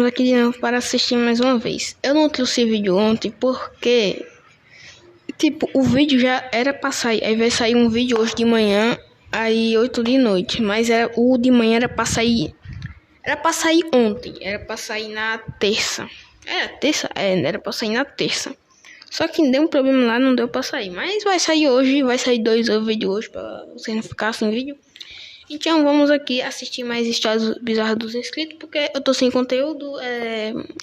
aqui de novo para assistir mais uma vez. Eu não trouxe vídeo ontem porque, tipo, o vídeo já era pra sair. Aí vai sair um vídeo hoje de manhã, aí 8 de noite. Mas o de manhã era pra sair. Era pra sair ontem. Era pra sair na terça. Era terça? Era pra sair na terça. Só que deu um problema lá, não deu pra sair. Mas vai sair hoje, vai sair dois vídeos hoje pra você não ficar sem vídeo. Então vamos aqui assistir mais histórias bizarras dos inscritos, porque eu tô sem conteúdo,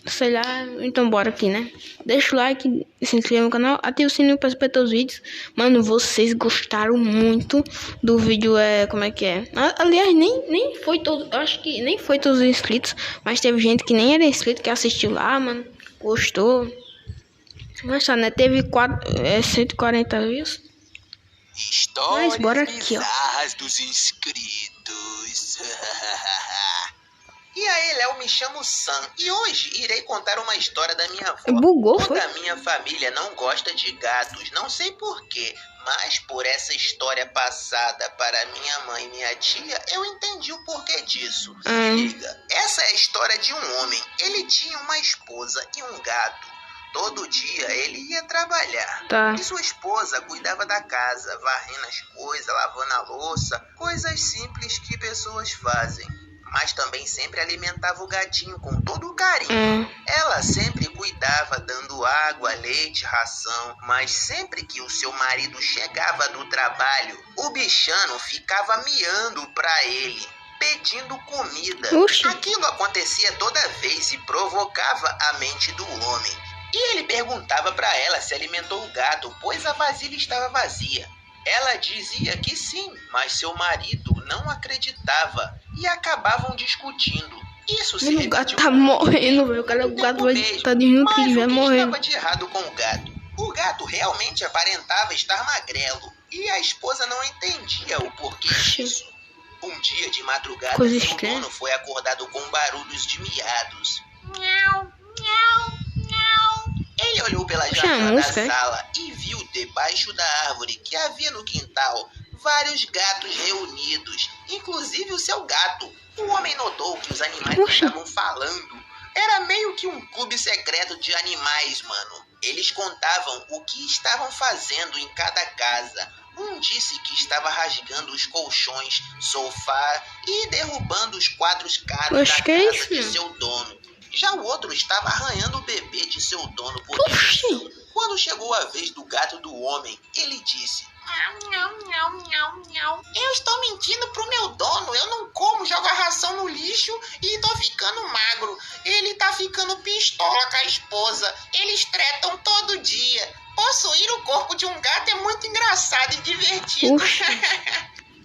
sei lá, então bora aqui, né? Deixa o like, se inscreva no canal, ative o sininho para receber os vídeos. Mano, vocês gostaram muito do vídeo, como é que é? Aliás, nem foi todo, eu acho que nem foi todos os inscritos, mas teve gente que nem era inscrito que assistiu lá, mano, gostou. Mas tá, né? Teve 140 views. Histórias bora aqui, bizarras dos inscritos. E aí, Léo, me chamo Sam e hoje irei contar uma história da minha avó. Bugou, Toda foi? a minha família não gosta de gatos, não sei porquê, mas por essa história passada para minha mãe e minha tia, eu entendi o porquê disso. Se liga, essa é a história de um homem. Ele tinha uma esposa e um gato. Todo dia ele ia trabalhar. E sua esposa cuidava da casa, varrendo as coisas, lavando a louça, coisas simples que pessoas fazem. Mas também sempre alimentava o gatinho com todo o carinho. Ela sempre cuidava, dando água, leite, ração. Mas sempre que o seu marido chegava do trabalho, o bichano ficava miando pra ele, pedindo comida. Aquilo acontecia toda vez e provocava a mente do homem. E ele perguntava para ela se alimentou o gato, pois a vasilha estava vazia. Ela dizia que sim, mas seu marido não acreditava e acabavam discutindo. Isso se repetiu. O gato tá morrendo, velho. O gato vai estar desnutrido, vai morrer. Mas o que estava de errado com o gato? O gato realmente aparentava estar magrelo e a esposa não entendia o porquê disso. Um dia de madrugada, seu dono foi acordado com barulhos de miados. Miau, miau. Ele olhou pela janela da sala e viu debaixo da árvore que havia no quintal vários gatos reunidos, inclusive o seu gato. O homem notou que os animais estavam falando. Era meio que um clube secreto de animais, mano. Eles contavam o que estavam fazendo em cada casa. Um disse que estava rasgando os colchões, sofá e derrubando os quadros caros da casa de seu dono. Já o outro estava arranhando o bebê de seu dono por diversão. Quando chegou a vez do gato do homem, ele disse: eu estou mentindo pro meu dono, eu não como, jogo a ração no lixo e tô ficando magro. Ele tá ficando pistola com a esposa, eles tretam todo dia. Possuir o corpo de um gato é muito engraçado e divertido.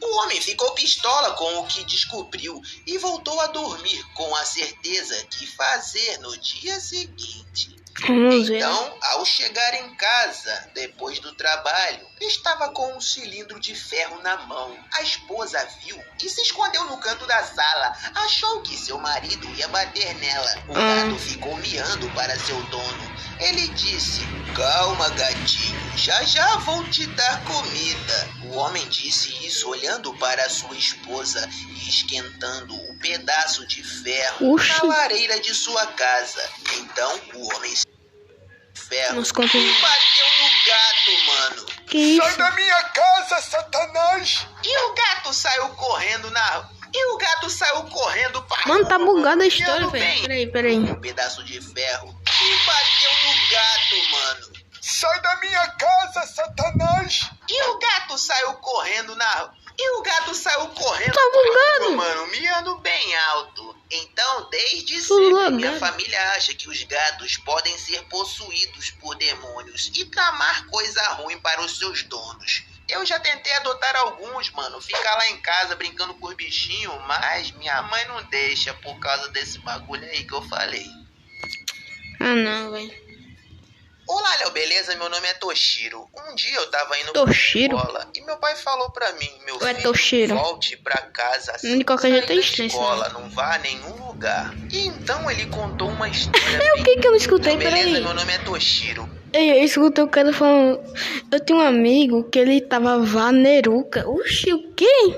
O homem ficou pistola com o que descobriu e voltou a dormir com a certeza que fazer no dia seguinte. Então, ao chegar em casa, depois do trabalho, estava com um cilindro de ferro na mão. A esposa viu e se escondeu no canto da sala. Achou que seu marido ia bater nela. O gato ficou miando para seu dono. Ele disse: calma, gatinho, já já vou te dar comida. O homem disse isso olhando para sua esposa e esquentando um pedaço de ferro na lareira de sua casa. Então o homem ferro e bateu no gato, mano. Sai da minha casa, Satanás! E o gato saiu correndo para... Mano, tá bugada a história, velho. Peraí. Um pedaço de ferro e bateu no gato, mano. Sai da minha casa, Satanás! E o gato saiu correndo Tá bugado, mano, miando bem alto. Então, desde sempre, minha família acha que os gatos podem ser possuídos por demônios e tramar coisa ruim para os seus donos. Eu já tentei adotar alguns, mano, ficar lá em casa brincando com os bichinhos, mas minha mãe não deixa por causa desse bagulho aí que eu falei. Ah, não, velho. Olá, Léo, beleza? Meu nome é Toshiro. Um dia eu tava indo pra escola e meu pai falou pra mim: meu filho, volte pra casa assim de qualquer jeito da escola, não vá a nenhum lugar. E então ele contou uma história. O que eu não escutei? Beleza, meu nome é Toshiro. Eu escutei o cara falando. Eu tenho um amigo que ele tava vaneruca. Oxi, o quê?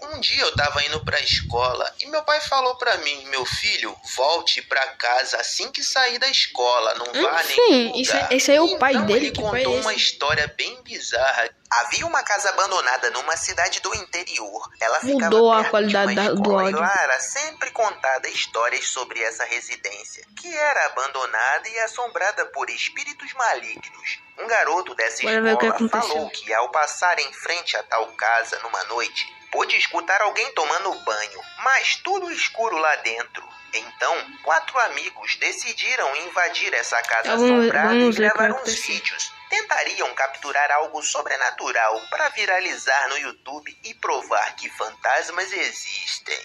Um Um dia eu tava indo pra escola e meu pai falou pra mim: meu filho, volte pra casa assim que sair da escola, não vá nem Sim, esse é o pai então dele ele que contou faz uma isso. história bem bizarra. Havia uma casa abandonada numa cidade do interior. Ela ficava Mudou a perto qualidade de uma do escola, áudio. e lá era sempre contada histórias sobre essa residência, que era abandonada e assombrada por espíritos malignos. Um garoto dessa Bora ver o que escola aconteceu. falou que ao passar em frente a tal casa numa noite, pôde escutar alguém tomando banho, mas tudo escuro lá dentro. Então, 4 amigos decidiram invadir essa casa assombrada e vamos ver o que gravar uns aconteceu. vídeos. Tentariam capturar algo sobrenatural para viralizar no YouTube e provar que fantasmas existem.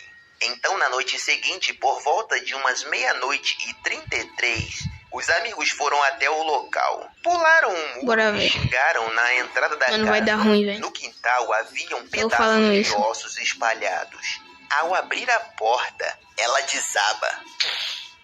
Então, na noite seguinte, por volta de umas 00:33, os amigos foram até o local. Pularam um muro Bora e ver. chegaram na entrada da Mano, casa. vai dar ruim, velho. No quintal haviam Tô falando pedaços de isso. ossos espalhados. Ao abrir a porta, ela desaba.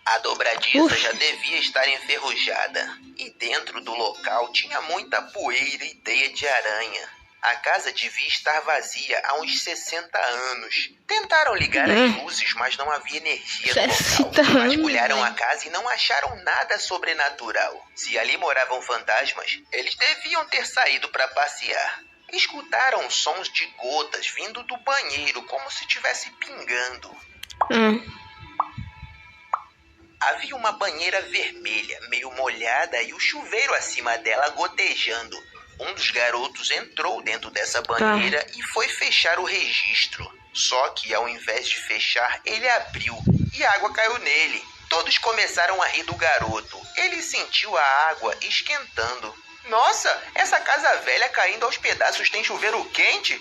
A dobradiça já devia estar enferrujada. E dentro do local tinha muita poeira e teia de aranha. A casa devia estar vazia há uns 60 anos. Tentaram ligar as luzes, mas não havia energia no 60 local. anos, Vasculharam a velho. casa e não acharam nada sobrenatural. Se ali moravam fantasmas, eles deviam ter saído para passear. Escutaram sons de gotas vindo do banheiro, como se estivesse pingando. Havia uma banheira vermelha, meio molhada, e o chuveiro acima dela gotejando. Um dos garotos entrou dentro dessa banheira e foi fechar o registro. Só que ao invés de fechar, ele abriu e a água caiu nele. Todos começaram a rir do garoto. Ele sentiu a água esquentando. Nossa, essa casa velha caindo aos pedaços tem chuveiro quente?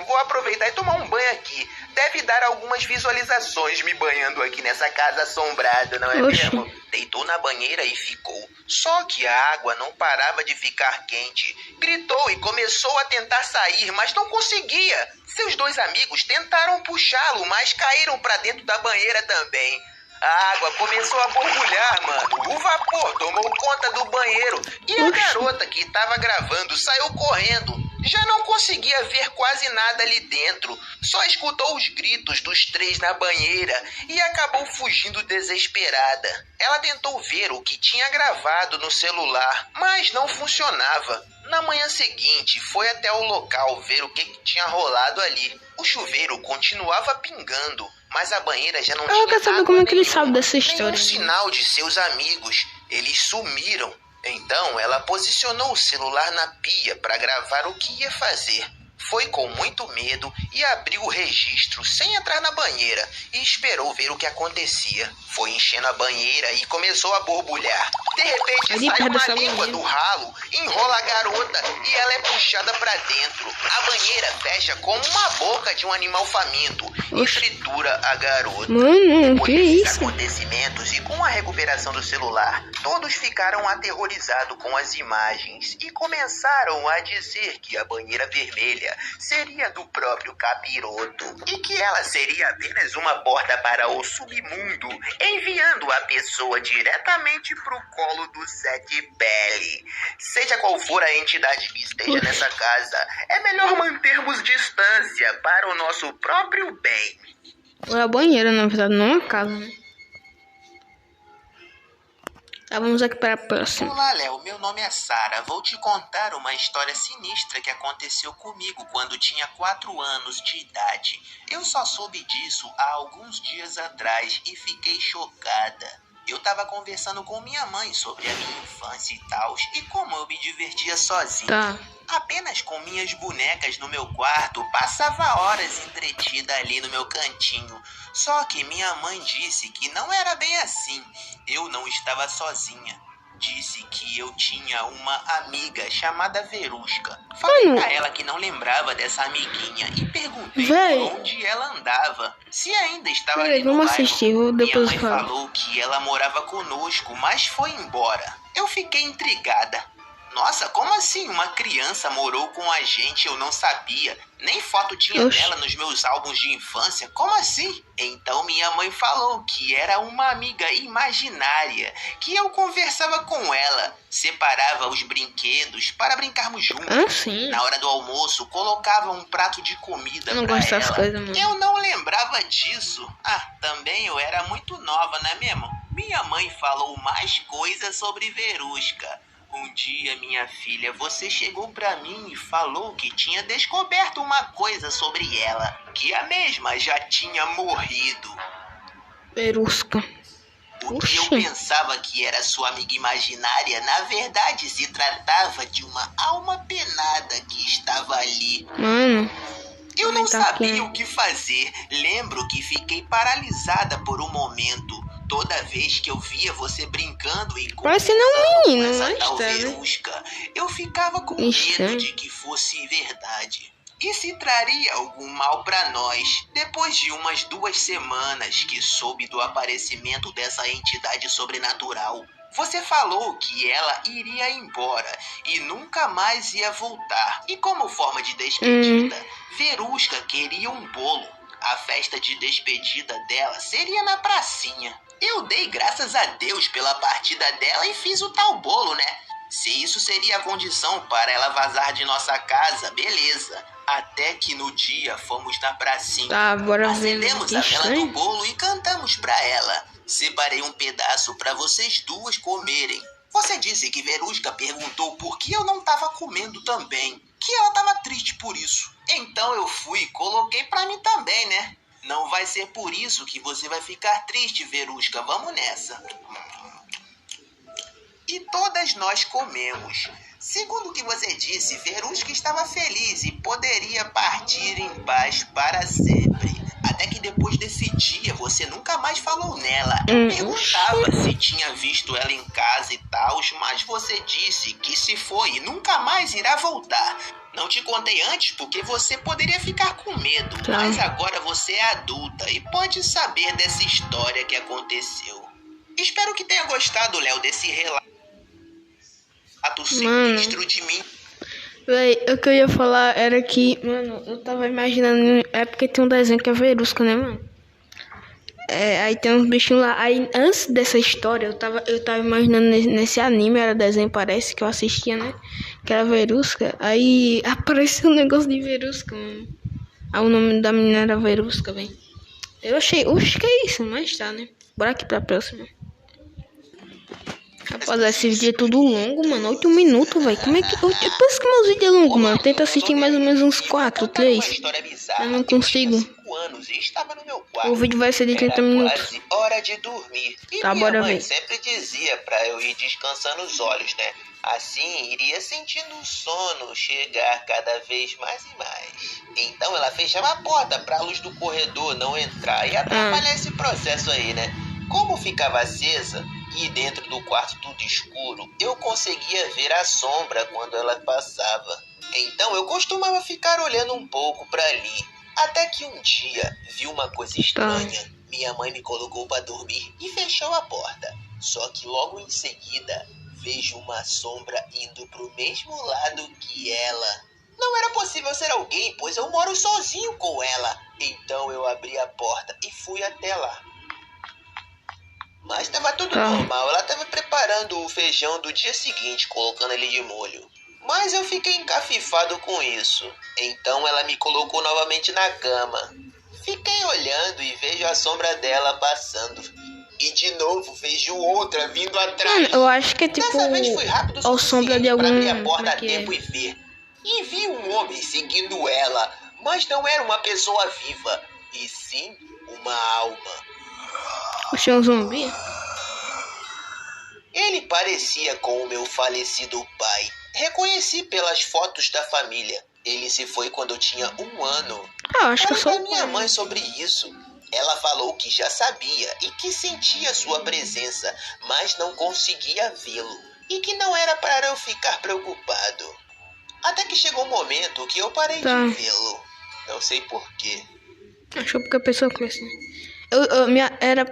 Vou aproveitar e tomar um banho aqui. Deve dar algumas visualizações me banhando aqui nessa casa assombrada, não é mesmo? Deitou na banheira e ficou. Só que a água não parava de ficar quente. Gritou e começou a tentar sair, mas não conseguia. Seus 2 amigos tentaram puxá-lo, mas caíram para dentro da banheira também. A água começou a borbulhar, mano. O vapor tomou conta do banheiro. E a garota que estava gravando saiu correndo. Já não conseguia ver quase nada ali dentro. Só escutou os gritos dos 3 na banheira e acabou fugindo desesperada. Ela tentou ver o que tinha gravado no celular, mas não funcionava. Na manhã seguinte, foi até o local ver o que tinha rolado ali. O chuveiro continuava pingando, mas a banheira já não tinha Eu quero saber água como é que ele nenhuma, sabe dessa história. nenhum sinal de seus amigos. Eles sumiram. Então ela posicionou o celular na pia para gravar o que ia fazer. Foi com muito medo e abriu o registro sem entrar na banheira e esperou ver o que acontecia. Foi enchendo a banheira e começou a borbulhar. De repente sai uma língua do ralo, enrola a garota e ela é puxada para dentro. A banheira fecha como uma boca de um animal faminto e tritura a garota. Mano, Depois que desses isso? acontecimentos e com a recuperação do celular, todos ficaram aterrorizados com as imagens e começaram a dizer que a banheira vermelha seria do próprio capiroto e que ela seria apenas uma porta para o submundo, enviando a pessoa diretamente pro colo do Sete Pele. Seja qual for a entidade que esteja nessa casa, é melhor mantermos distância para o nosso próprio bem. É a banheira, na verdade, não é a casa, né? Tá, vamos aqui para a próxima. Olá, Léo. Meu nome é Sara. Vou te contar uma história sinistra que aconteceu comigo quando tinha 4 anos de idade. Eu só soube disso há alguns dias atrás e fiquei chocada. Eu tava conversando com minha mãe sobre a minha infância e tal, e como eu me divertia sozinho. Tá. Apenas com minhas bonecas no meu quarto, passava horas entretida ali no meu cantinho. Só que minha mãe disse que não era bem assim. Eu não estava sozinha. Disse que eu tinha uma amiga chamada Verusca. Falei pra ela que não lembrava dessa amiguinha e perguntei por onde ela andava. Se ainda estava ali no vamos bairro. assistir, vou depois Minha mãe falar. falou que ela morava conosco, mas foi embora. Eu fiquei intrigada. Nossa, como assim? Uma criança morou com a gente, eu não sabia. Nem foto tinha Oxi. dela nos meus álbuns de infância. Como assim? Então minha mãe falou que era uma amiga imaginária, que eu conversava com ela, separava os brinquedos para brincarmos juntos. Ah, sim. Na hora do almoço, colocava um prato de comida Eu não pra gosto dessas ela. coisas, mano. Eu não lembrava disso. Também eu era muito nova, não é mesmo? Minha mãe falou mais coisas sobre Verusca. Um dia, minha filha, você chegou pra mim e falou que tinha descoberto uma coisa sobre ela, que a mesma já tinha morrido. Verusca. O que eu Oxi. pensava que era sua amiga imaginária, na verdade se tratava de uma alma penada que estava ali. Mano. Eu não Tá aqui, sabia né? o que fazer. Lembro que fiquei paralisada por um momento. Toda vez que eu via você brincando e Parecendo um conversando menino, com essa mas tal tá, né? Verusca, eu ficava com Estranho. medo de que fosse verdade. E se traria algum mal pra nós. Depois de umas 2 semanas que soube do aparecimento dessa entidade sobrenatural, você falou que ela iria embora e nunca mais ia voltar. E como forma de despedida, Verusca queria um bolo. A festa de despedida dela seria na pracinha. Eu dei graças a Deus pela partida dela e fiz o tal bolo, né? Se isso seria a condição para ela vazar de nossa casa, beleza. Até que no dia fomos na pracinha. Tá, bora ver. Acendemos Que a vela do estranho. bolo e cantamos pra ela. Separei um pedaço pra vocês duas comerem. Você disse que Verusca perguntou por que eu não tava comendo também. Que ela tava triste por isso. Então eu fui e coloquei pra mim também, né? Não vai ser por isso que você vai ficar triste, Verusca. Vamos nessa. E todas nós comemos. Segundo o que você disse, Verusca estava feliz e poderia partir em paz para sempre. Até que depois desse dia, você nunca mais falou nela. Eu perguntava se tinha visto ela em casa e tal, mas você disse que se foi e nunca mais irá voltar. Não te contei antes porque você poderia ficar com medo, Tá. mas agora você é adulta e pode saber dessa história que aconteceu. Espero que tenha gostado, Léo, desse relato sinistro de mim. Véi, o que eu ia falar era que, mano, eu tava imaginando. É porque tem um desenho que é Verusca, né, mano? Aí tem uns bichinhos lá. Aí antes dessa história, eu tava imaginando nesse anime, era desenho, parece, que eu assistia, né? Que era Verusca. Aí apareceu um negócio de Verusca, mano. Aí o nome da menina era Verusca, velho. Eu achei, oxe, que é isso? Mas tá, né? Bora aqui pra próxima. Rapaz, esse vídeo é tudo longo, mano. 8 minutos, velho. Como é que. Eu penso que meus vídeos é longo, mano. Tenta assistir mais ou menos uns 4, 3. Eu não consigo. O vídeo vai ser de 30 minutos. Quase hora de dormir. E Tá, minha bora mãe ver. sempre dizia pra eu ir descansando os olhos, né? Assim, iria sentindo o sono chegar cada vez mais e mais. Então ela fechava a porta pra luz do corredor não entrar e atrapalhar esse processo aí, né? Como ficava acesa e dentro do quarto tudo escuro, eu conseguia ver a sombra quando ela passava. Então eu costumava ficar olhando um pouco pra ali. Até que um dia vi uma coisa estranha. Minha mãe me colocou pra dormir e fechou a porta. Só que logo em seguida vejo uma sombra indo pro mesmo lado que ela. Não era possível ser alguém, pois eu moro sozinho com ela. Então eu abri a porta e fui até lá. Mas estava tudo normal. Ela estava preparando o feijão do dia seguinte, colocando ele de molho. Mas eu fiquei encafifado com isso. Então ela me colocou novamente na cama. Fiquei olhando e vejo a sombra dela passando. E de novo vejo outra vindo atrás. Mano, eu acho que é tipo. Dessa vez fui rápido Ou sombra de algum. pra abrir a porta Como é a que é? tempo e ver. E vi um homem seguindo ela. Mas não era uma pessoa viva, e sim uma alma. Achei um zumbi? Ele parecia com o meu falecido pai. Reconheci pelas fotos da família. Ele se foi quando eu tinha 1 ano. Ah, acho que eu Falei sou. pra minha mãe sobre isso. Ela falou que já sabia e que sentia sua presença, mas não conseguia vê-lo. E que não era para eu ficar preocupado. Até que chegou um momento que eu parei de vê-lo. Não sei porquê. Achou porque a pessoa conhece.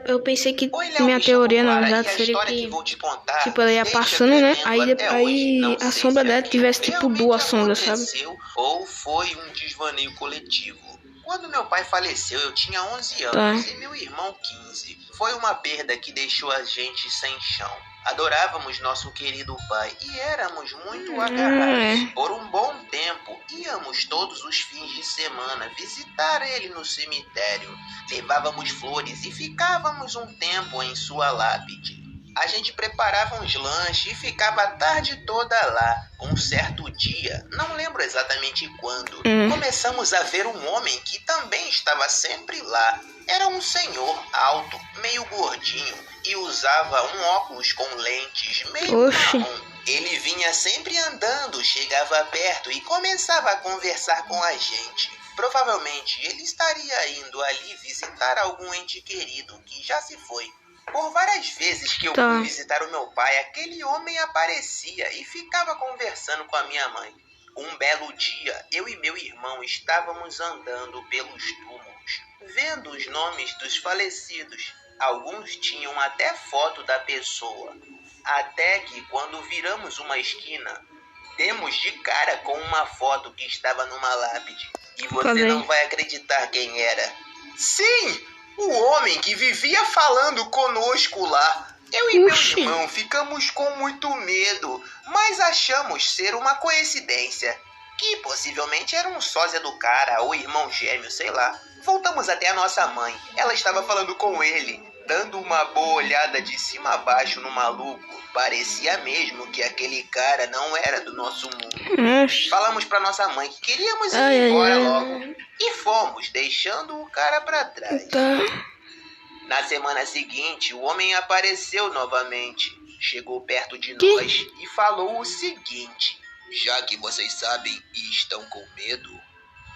Eu pensei que Oi, Léo, minha me teoria, chamo na Clara, verdade, e a seria história que que, vou te contar tipo, ela ia deixa passando, né? tremendo até hoje. Não A sei sombra se dela aquilo tivesse, tipo, realmente duas sombras, sabe? aconteceu ou foi um desvaneio coletivo. Quando meu pai faleceu, eu tinha 11 Tá. anos e meu irmão 15. Foi uma perda que deixou a gente sem chão. Adorávamos nosso querido pai e éramos muito agarrados. Por um bom tempo, íamos todos os fins de semana visitar ele no cemitério. Levávamos flores e ficávamos um tempo em sua lápide. A gente preparava uns lanches e ficava a tarde toda lá. Um certo dia, não lembro exatamente quando, começamos a ver um homem que também estava sempre lá. Era um senhor alto, meio gordinho, e usava um óculos com lentes meio marrom. Ele vinha sempre andando, chegava perto e começava a conversar com a gente. Provavelmente ele estaria indo ali visitar algum ente querido que já se foi. Por várias vezes que eu fui visitar o meu pai, aquele homem aparecia e ficava conversando com a minha mãe. Um belo dia, eu e meu irmão estávamos andando pelos túmulos, vendo os nomes dos falecidos. Alguns tinham até foto da pessoa. Até que, quando viramos uma esquina, demos de cara com uma foto que estava numa lápide. E você não vai acreditar quem era. Sim! O homem que vivia falando conosco lá. Eu e meu irmão ficamos com muito medo, mas achamos ser uma coincidência. Que possivelmente era um sósia do cara, ou irmão gêmeo, sei lá. Voltamos até a nossa mãe. Ela estava falando com ele, dando uma boa olhada de cima a baixo no maluco. Parecia mesmo que aquele cara não era do nosso mundo. Falamos pra nossa mãe que queríamos ir embora logo. E fomos, deixando o cara pra trás. Na semana seguinte, o homem apareceu novamente. Chegou perto de nós e falou o seguinte: já que vocês sabem e estão com medo,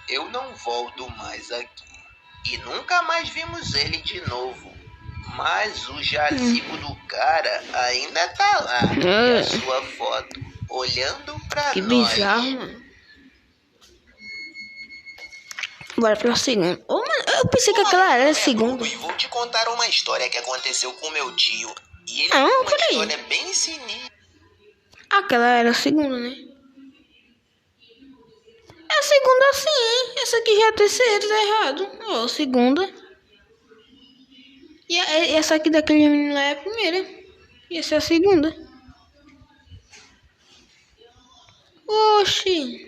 eu não volto mais aqui. E nunca mais vimos ele de novo. Mas o jazigo do cara ainda tá lá. E a sua foto, olhando pra nós. Que bizarro, mano. Bora pra segunda. Eu pensei que aquela era a segunda. E vou te contar uma história que aconteceu com meu tio. E ele tem uma história bem sinistra. Aquela era a segunda, né? É a segunda sim. Essa aqui já é a terceira, tá errado. Ó, a segunda. E essa aqui daquele menino lá é a primeira. E essa é a segunda. Oxi.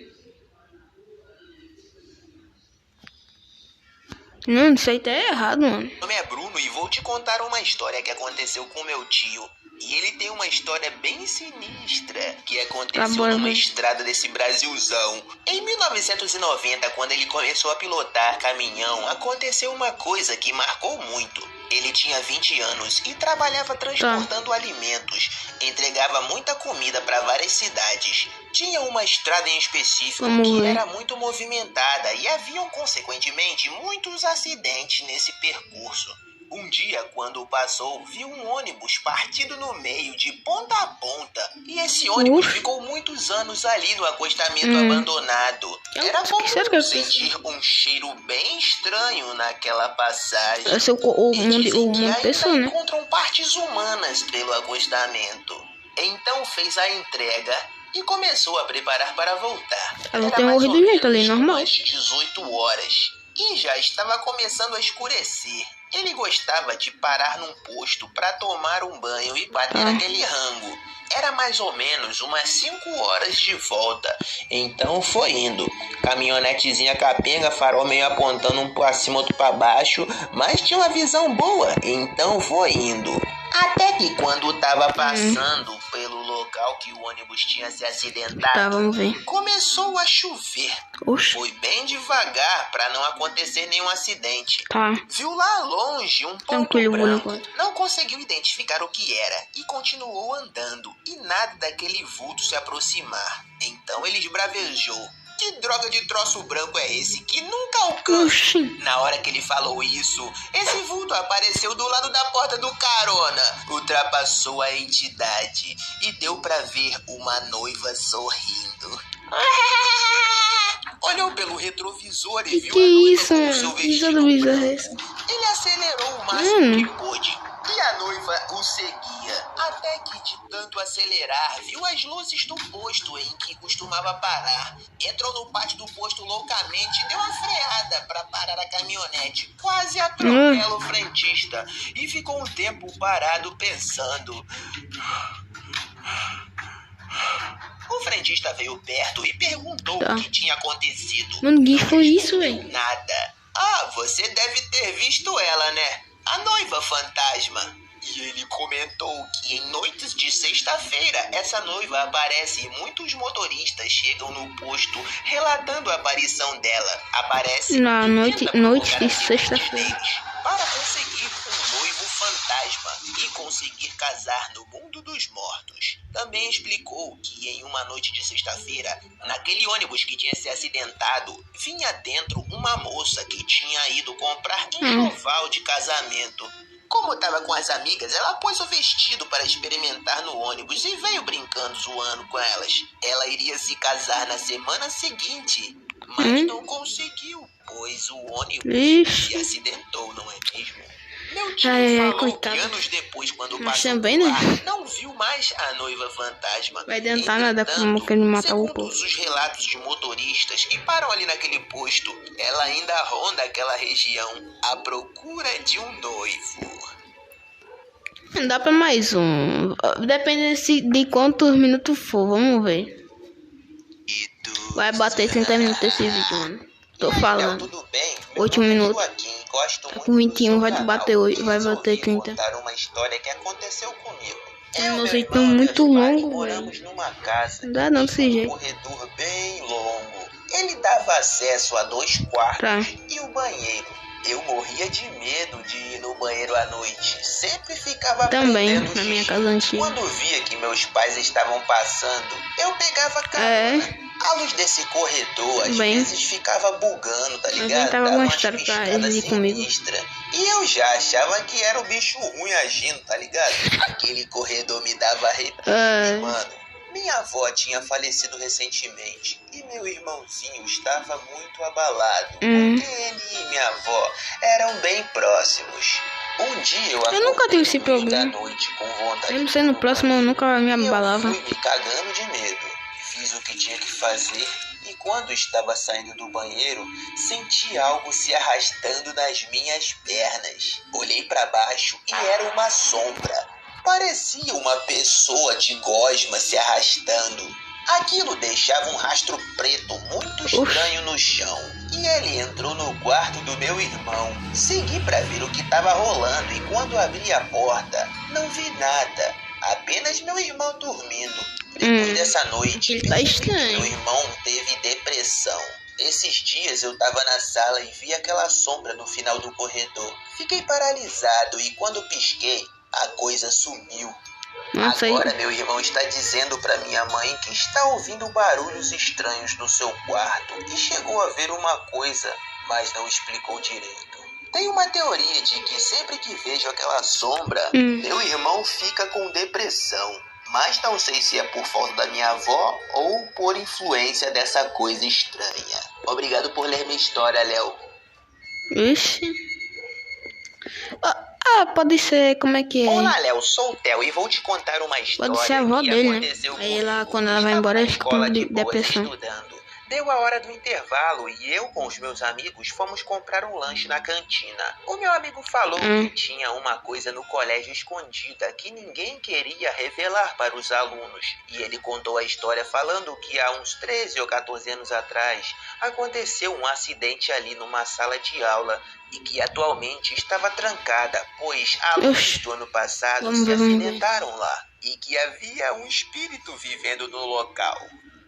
Não, isso aí tá errado, mano. Meu nome é Bruno e vou te contar uma história que aconteceu com meu tio. E ele tem uma história bem sinistra que aconteceu numa estrada desse Brasilzão. Em 1990, quando ele começou a pilotar caminhão, aconteceu uma coisa que marcou muito. Ele tinha 20 anos e trabalhava transportando alimentos. Entregava muita comida para várias cidades. Tinha uma estrada em específico que era muito movimentada e haviam, consequentemente, muitos acidentes nesse percurso. Um dia, quando passou, viu um ônibus partido no meio, de ponta a ponta. E esse ônibus ficou muitos anos ali no acostamento abandonado. Era comum sentir um cheiro bem estranho naquela passagem. O mundo pessoa, né? Encontram partes humanas pelo acostamento. Então fez a entrega e começou a preparar para voltar. Ela tem morrido do jeito ali, normal. Umas 18 horas. E já estava começando a escurecer. Ele gostava de parar num posto para tomar um banho e bater aquele rango. Era mais ou menos umas 5 horas de volta. Então foi indo. Caminhonetezinha capenga, farol meio apontando um pra cima, outro pra baixo. Mas tinha uma visão boa. Então foi indo. Até que quando tava passando pelo local que o ônibus tinha se acidentado, começou a chover. Foi bem devagar para não acontecer nenhum acidente. Viu lá longe um ponto branco. Não conseguiu identificar o que era e continuou andando. E nada daquele vulto se aproximar. Então ele esbravejou. Que droga de troço branco é esse que nunca alcança? Na hora que ele falou isso, esse vulto apareceu do lado da porta do carona. Ultrapassou a entidade e deu pra ver uma noiva sorrindo. Olhou pelo retrovisor e viu Que a noiva isso, com o seu mano? Que vestido coisa bizarra é branco. essa? Ele acelerou o máximo que pôde e a noiva o seguia, até que de tanto acelerar viu as luzes do posto em que costumava parar. Entrou no pátio do posto loucamente e deu uma freada para parar a caminhonete. Quase atropela o frentista e ficou um tempo parado pensando. O frentista veio perto e perguntou o que tinha acontecido. Mano, que foi isso, Não velho? nada. Ah, você deve ter visto ela, né? A noiva fantasma. E ele comentou que em noites de sexta-feira, essa noiva aparece e muitos motoristas chegam no posto relatando a aparição dela. Aparece Na e noite tenta de provocar a sexta-feira. deles para conseguir um noivo fantasma e conseguir casar no mundo dos mortos. Também explicou que em uma noite de sexta-feira, naquele ônibus que tinha se acidentado, vinha dentro uma moça que tinha ido comprar enxoval de casamento. Como estava com as amigas, ela pôs o vestido para experimentar no ônibus e veio brincando, zoando com elas. Ela iria se casar na semana seguinte, mas não conseguiu, pois o ônibus se acidentou, não é mesmo? Meu tio falou coitado. que anos depois, quando Mas passou também, por né? lá, não viu mais a noiva fantasma. Vai adiantar nada como que ele matar o povo. Segundo os relatos de motoristas que param ali naquele posto, ela ainda ronda aquela região à procura de um noivo. Dá pra mais um. Depende de quantos minutos for, vamos ver. E tu... Vai bater 30 minutos esse vídeo, mano. Tô falando. Tudo bem? 8 minutos. Gosto Tá muito com 21, do vai seu bater canal. 8, vai Resolvi bater 30. contar uma história que aconteceu comigo. Meus vídeos tão muito longos, moramos velho. numa casa Não dá não que desse tinha um jeito. corredor bem longo. Ele dava acesso a 2 quartos Tá. e o banheiro. Eu morria de medo de ir no banheiro à noite. Sempre ficava Também, prendendo na minha xixi. casa antiga. Quando via que meus pais estavam passando, eu pegava carona. A luz desse corredor às Bem. vezes ficava bugando, tá ligado? inventava Dava uma umas história pra piscadas eles ir comigo. sinistras. E eu já achava que era o bicho ruim agindo, tá ligado? Aquele corredor me dava arrepio. Mano, minha avó tinha falecido recentemente e meu irmãozinho estava muito abalado, porque ele e minha avó eram bem próximos. Um dia eu nunca tive esse acordei no meio problema. da noite com vontade Mesmo de sendo ir no próximo, eu nunca me banheiro. abalava. Eu fui me cagando de medo. Fiz o que tinha que fazer e quando estava saindo do banheiro, senti algo se arrastando nas minhas pernas. Olhei para baixo e era uma sombra. Parecia uma pessoa de gosma se arrastando. Aquilo deixava um rastro preto muito estranho no chão. E ele entrou no quarto do meu irmão. Segui para ver o que estava rolando e quando abri a porta, não vi nada. Apenas meu irmão dormindo. Depois dessa noite, Ele tá estranho. meu irmão teve depressão. Esses dias eu tava na sala e vi aquela sombra no final do corredor. Fiquei paralisado e quando pisquei, a coisa sumiu. Nossa, aí. Agora meu irmão está dizendo para minha mãe que está ouvindo barulhos estranhos no seu quarto e chegou a ver uma coisa, mas não explicou direito. Tem uma teoria de que sempre que vejo aquela sombra, meu irmão fica com depressão. Mas não sei se é por falta da minha avó ou por influência dessa coisa estranha. Obrigado por ler minha história, Léo. Ixi. Pode ser, como é que é? Olá, Léo, sou o Theo e vou te contar uma história Pode ser a avó que dele, né? aconteceu Aí comigo. ela, quando ela vai embora, ela fica Estava com na escola de boas depressão. estudando. Deu a hora do intervalo e eu com os meus amigos fomos comprar um lanche na cantina. O meu amigo falou que tinha uma coisa no colégio escondida que ninguém queria revelar para os alunos. E ele contou a história falando que há uns 13 ou 14 anos atrás aconteceu um acidente ali numa sala de aula e que atualmente estava trancada, pois alunos do ano passado se acidentaram lá e que havia um espírito vivendo no local.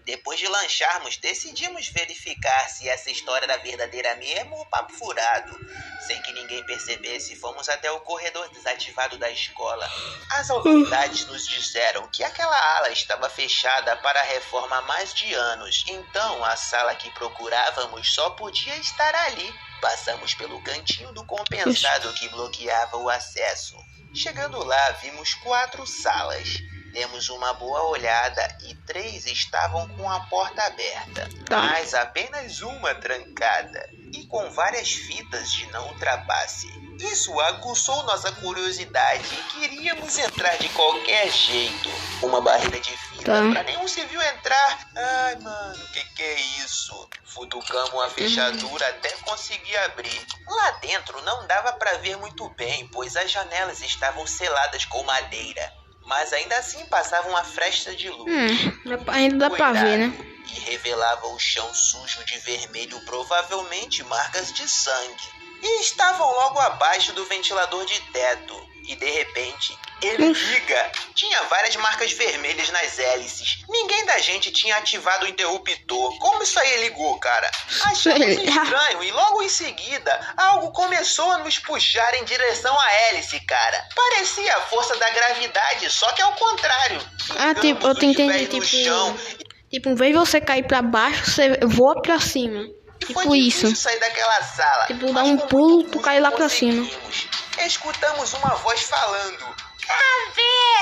Depois de lancharmos, decidimos verificar se essa história era verdadeira mesmo ou papo furado. Sem que ninguém percebesse, fomos até o corredor desativado da escola. As autoridades nos disseram que aquela ala estava fechada para a reforma há mais de anos. Então, a sala que procurávamos só podia estar ali. Passamos pelo cantinho do compensado que bloqueava o acesso. Chegando lá, vimos 4 salas. Demos uma boa olhada e 3 estavam com a porta aberta, Tá. mas apenas uma trancada e com várias fitas de não ultrapasse. Isso aguçou nossa curiosidade e queríamos entrar de qualquer jeito. Uma barreira de fita Tá. pra nenhum civil entrar. Ai, mano, que é isso? Futucamos a fechadura até conseguir abrir. Lá dentro não dava pra ver muito bem, pois as janelas estavam seladas com madeira. Mas ainda assim passava uma fresta de luz. Ainda dá pra ver, né? E revelava o chão sujo de vermelho, provavelmente marcas de sangue. E estavam logo abaixo do ventilador de teto. E de repente, ele liga. Tinha várias marcas vermelhas nas hélices. Ninguém da gente tinha ativado o interruptor. Como isso aí ligou, cara? Achamos estranho e logo em seguida, algo começou a nos puxar em direção à hélice, cara. Parecia a força da gravidade, só que ao contrário. Tipo, eu tô entendendo, Ficamos os pés no chão. Tipo, em vez de você cair pra baixo, você voa pra cima. Foi Tipo difícil isso. sair daquela sala. Tipo, dá mas um com pulo, muito tu custo cai lá pra cima. conseguimos. Escutamos uma voz falando: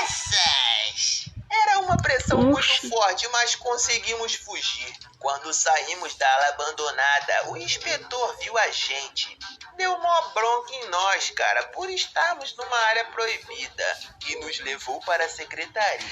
cabeças! Era uma pressão muito forte, mas conseguimos fugir. Quando saímos da ala abandonada, o inspetor viu a gente. Deu mó bronca em nós, cara, por estarmos numa área proibida. E nos levou para a secretaria.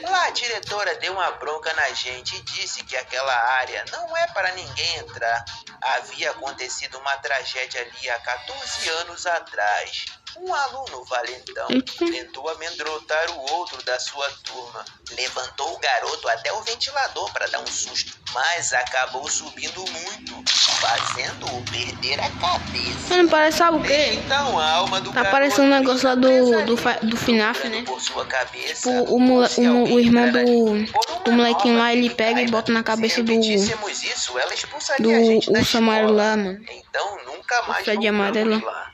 Lá a diretora deu uma bronca na gente e disse que aquela área não é para ninguém entrar. Havia acontecido uma tragédia ali há 14 anos atrás. Um aluno valentão tentou amedrontar o outro da sua turma. Levantou o garoto até o ventilador para dar um susto, mas acabou subindo muito, fazendo-o perder a cabeça. Mano, parece, sabe o quê? Então a alma do Tá garoto parecendo um negócio lá do procurando FNAF, né? por sua cabeça, Tipo, como se alguém o irmão entrara do molequinho lá, ele pega e bota na cabeça do repetíssemos isso, ela expulsaria a gente da urso amarelo escola. lá, mano. Então nunca mais Fred voltamos amarelo. lá.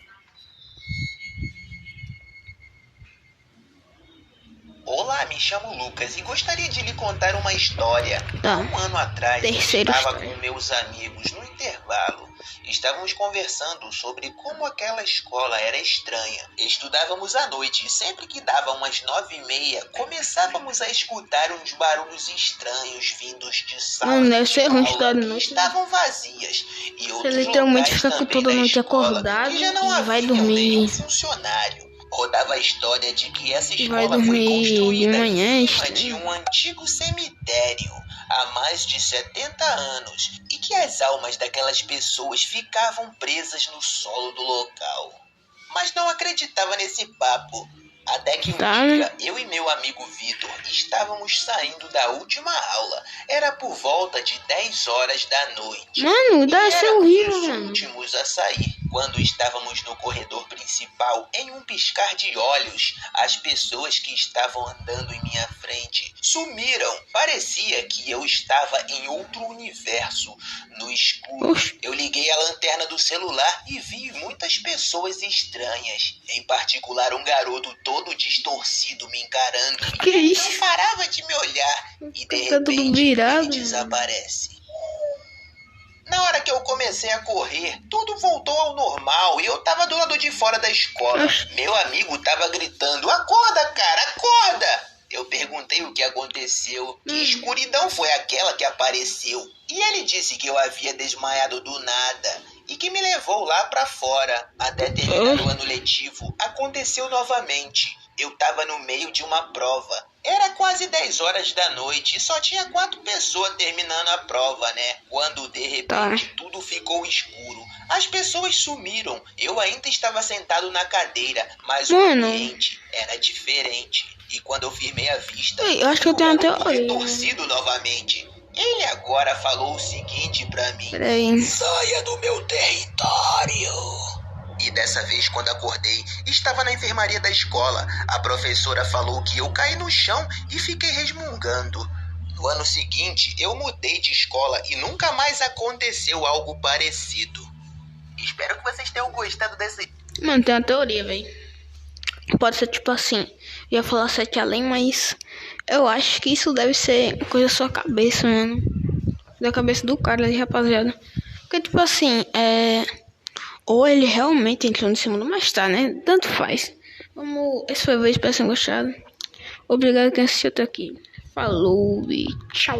Olá, me chamo Lucas e gostaria de lhe contar uma história. Tá. Um ano atrás, Terceira eu estava história. com meus amigos no intervalo. Estávamos conversando sobre como aquela escola era estranha. Estudávamos à noite e sempre que dava umas 9h30, começávamos a escutar uns barulhos estranhos vindos de salas Mano, deve de ser ruim aula estudar à que noite. estavam vazias. E outros literalmente locais fica com também toda da noite escola acordado que já não e vai havia dormir. nenhum funcionário. Rodava a história de que essa Vai escola foi dormir construída de manhã, em cima de estranho. um antigo cemitério há mais de 70 anos e que as almas daquelas pessoas ficavam presas no solo do local. Mas não acreditava nesse papo. Até que um dia, eu e meu amigo Vitor estávamos saindo da última aula. Era por volta de 10 horas da noite. Mano, deve ser horrível, Éramos os mano. últimos a sair. Quando estávamos no corredor principal, em um piscar de olhos, as pessoas que estavam andando em minha frente sumiram. Parecia que eu estava em outro universo, no escuro. Eu liguei a lanterna do celular e vi muitas pessoas estranhas. Em particular, um garoto todo distorcido me encarando. Que isso? Não parava de me olhar e de Tá tudo repente virado, ele mano. desaparece. Na hora que eu comecei a correr, tudo voltou ao normal e eu tava do lado de fora da escola. Meu amigo tava gritando: acorda, cara, acorda! Eu perguntei o que aconteceu, que escuridão foi aquela que apareceu. E ele disse que eu havia desmaiado do nada e que me levou lá pra fora. Até terminar o ano letivo, aconteceu novamente. Eu tava no meio de uma prova. Era quase 10 horas da noite e só tinha 4 pessoas terminando a prova, né? Quando de repente tudo ficou escuro. As pessoas sumiram. Eu ainda estava sentado na cadeira, mas o ambiente era diferente. E quando eu firmei a vista, eu acho que eu tenho uma teoria. retorcido novamente. Ele agora falou o seguinte pra mim: Peraí. saia do meu território. E dessa vez, quando acordei, estava na enfermaria da escola. A professora falou que eu caí no chão e fiquei resmungando. No ano seguinte, eu mudei de escola e nunca mais aconteceu algo parecido. Espero que vocês tenham gostado desse... Mano, tem uma teoria, velho. Pode ser tipo assim, eu ia falar 7 além, mas eu acho que isso deve ser coisa da sua cabeça, mano. Da cabeça do cara ali, rapaziada. Porque tipo assim, ou ele realmente entrou nesse mundo, mas tá, né? Tanto faz. Esse foi o vídeo, espero que tenham gostado. Obrigado quem assistiu até aqui. Falou e tchau.